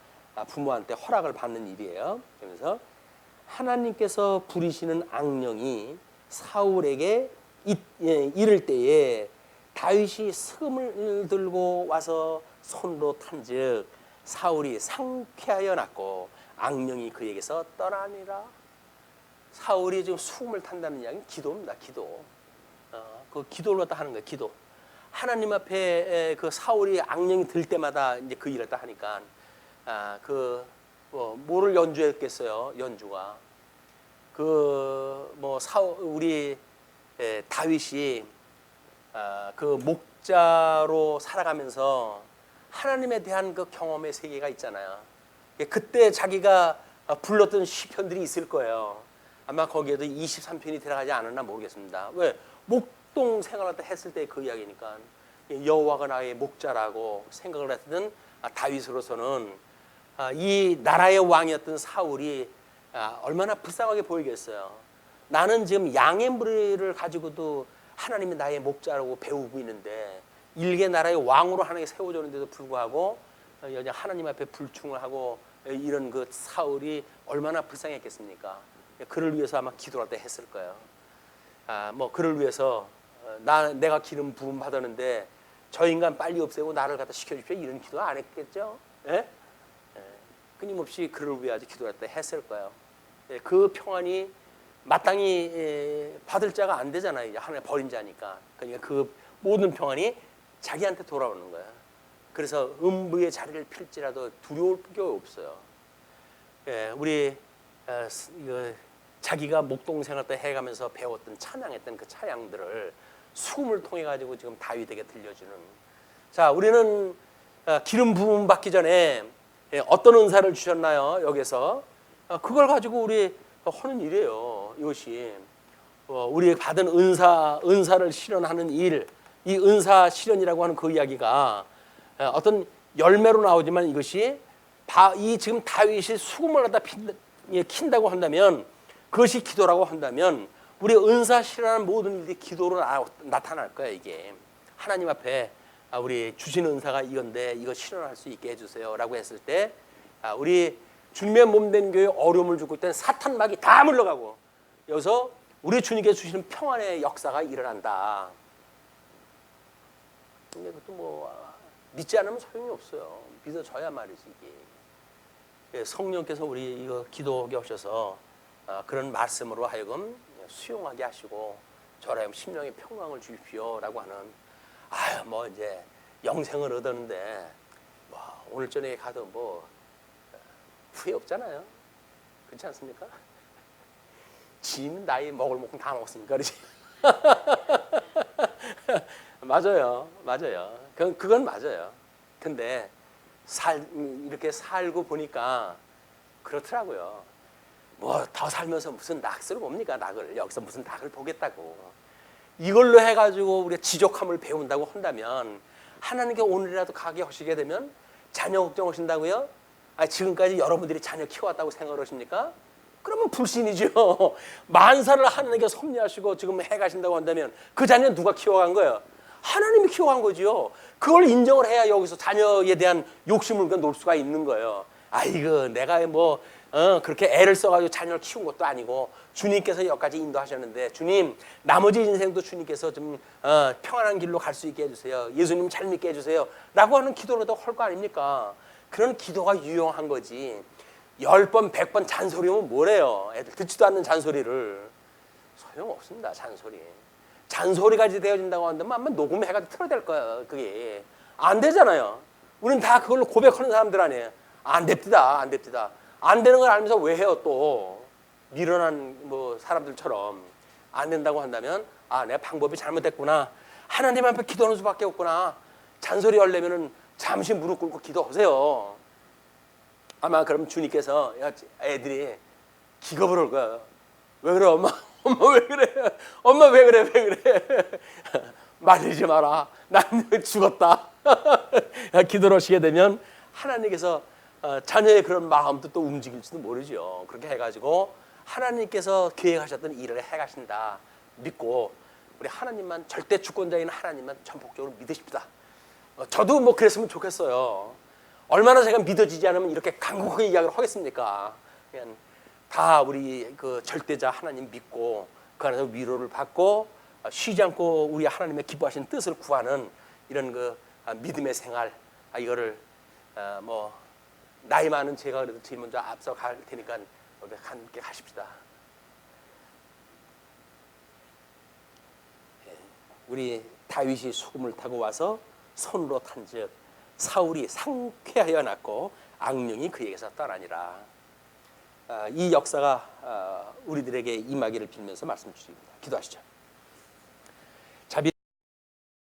부모한테 허락을 받는 일이에요. 그러면서 하나님께서 부리시는 악령이 사울에게 이를 때에 다윗이 승을 들고 와서 손으로 탄즉 사울이 상쾌하여 났고 악령이 그에게서 떠나니라. 사울이 지금 수금을 탄다는 이야기는 기도입니다. 기도. 그 기도를 갖다 하는 거예요. 기도. 하나님 앞에 그 사울이 악령이 들 때마다 이제 그 일을 다 하니까 뭐를 연주했겠어요. 연주가 우리 다윗이 그 목자로 살아가면서 하나님에 대한 그 경험의 세계가 있잖아요. 그때 자기가 불렀던 시편들이 있을 거예요. 아마 거기에도 23편이 들어가지 않았나 모르겠습니다. 왜? 목동 생활을 했을 때 그 이야기니까 여호와가 나의 목자라고 생각을 했던 다윗으로서는 이 나라의 왕이었던 사울이 얼마나 불쌍하게 보이겠어요. 나는 지금 양의 무리를 가지고도 하나님이 나의 목자라고 배우고 있는데 일개 나라의 왕으로 하나님이 세워졌는데도 불구하고 여자 하나님 앞에 불충을 하고 이런 그 사울이 얼마나 불쌍했겠습니까? 그를 위해서 아마 기도할 때 했을 거예요. 그를 위해서 내가 기름 부음 받았는데 저 인간 빨리 없애고 나를 갖다 시켜주십시오. 이런 기도 안 했겠죠? 예? 끊임없이 그를 위해 아주 기도할 때 했을 거예요. 그 평안이 마땅히 받을 자가 안 되잖아요. 이제 하나님 버린 자니까. 그러니까 그 모든 평안이 자기한테 돌아오는 거예요. 그래서 음부의 자리를 필지라도 두려울 게 없어요. 우리 자기가 목동생활 때 해가면서 배웠던 찬양했던 그 찬양들을 수금을 통해 가지고 지금 다윗에게 들려주는. 자, 우리는 기름 부음 받기 전에 어떤 은사를 주셨나요? 여기서 그걸 가지고 우리 하는 일이에요. 이것이 우리 받은 은사를 실현하는 일, 이 은사 실현이라고 하는 그 이야기가 어떤 열매로 나오지만 이것이 이 지금 다윗이 수금을 갖다 킨다고 한다면 그것이 기도라고 한다면 우리 은사 실현하는 모든 일이 기도로 나타날 거야. 이게 하나님 앞에 우리 주신 은사가 이건데 이거 실현할 수 있게 해주세요라고 했을 때 우리 주님의 몸된 교회 어려움을 주고 있던 사탄 막이 다 물러가고 여기서 우리 주님께 주시는 평안의 역사가 일어난다. 근데 그것도 믿지 않으면 소용이 없어요. 믿어져야 말이지 이게. 성령께서 우리 이거 기도하게 하셔서 그런 말씀으로 하여금 수용하게 하시고 저라면 심령의 평강을 주십시오라고 하는 이제 영생을 얻었는데 오늘 저녁에 가도 후회 없잖아요. 그렇지 않습니까? 지는 나이 먹을 만큼 다 먹었으니까 그렇지. 맞아요. 그건 맞아요. 근데 이렇게 살고 보니까 그렇더라고요. 더 살면서 무슨 낙을 봅니까? 낙을 여기서 무슨 낙을 보겠다고. 이걸로 해가지고 우리가 지족함을 배운다고 한다면 하나님께 오늘이라도 가게 하시게 되면 자녀 걱정하신다고요? 지금까지 여러분들이 자녀 키워왔다고 생각을 하십니까? 그러면 불신이죠. 만사를 하나님께 섭리하시고 지금 해가신다고 한다면 그 자녀는 누가 키워간 거예요? 하나님이 키워간 거죠. 그걸 인정을 해야 여기서 자녀에 대한 욕심을 놓을 수가 있는 거예요. 내가 그렇게 애를 써가지고 자녀를 키운 것도 아니고 주님께서 여기까지 인도하셨는데 주님 나머지 인생도 주님께서 좀 평안한 길로 갈 수 있게 해주세요. 예수님 잘 믿게 해주세요. 라고 하는 기도라도 할 거 아닙니까? 그런 기도가 유용한 거지. 10번 100번 잔소리면 뭐래요. 애들 듣지도 않는 잔소리를. 소용없습니다. 잔소리가 이제 되어진다고 한다면 아마 녹음해가지고 틀어야 될 거야. 그게 안 되잖아요. 우리는 다 그걸로 고백하는 사람들 아니에요. 안 됩니다. 안 됩니다. 안 되는 걸 알면서 왜 해요 또. 미련한 뭐 사람들처럼 안 된다고 한다면 아 내가 방법이 잘못됐구나. 하나님 앞에 기도하는 수밖에 없구나. 잔소리 하려면은 잠시 무릎 꿇고 기도하세요. 아마 그럼 주님께서 야, 애들이 기겁을 할 거야. 왜 그래 엄마? 엄마 왜 그래? 엄마 왜 그래? 왜 그래? 말리지 마라. 난 죽었다. 기도를 하시게 되면 하나님께서 자녀의 그런 마음도 또 움직일지도 모르죠. 그렇게 해가지고 하나님께서 계획하셨던 일을 해가신다 믿고 우리 하나님만 절대 주권자인 하나님만 전폭적으로 믿으십시다. 저도 뭐 그랬으면 좋겠어요. 얼마나 제가 믿어지지 않으면 이렇게 간곡하게 이야기를 하겠습니까? 그냥 다 우리 그 절대자 하나님 믿고 그 안에서 위로를 받고 쉬지 않고 우리 하나님의 기뻐하시는 뜻을 구하는 이런 그 믿음의 생활 이거를 뭐 나이 많은 제가 그래도 제일 먼저 앞서 갈 테니까 함께 하십시다. 우리 다윗이 수금을 타고 와서 손으로 탄즉 사울이 상쾌하여 났고 악령이 그에게서 떠나니라. 이 역사가 우리들에게 임하기를 빌면서 말씀 주십니다. 기도하시죠.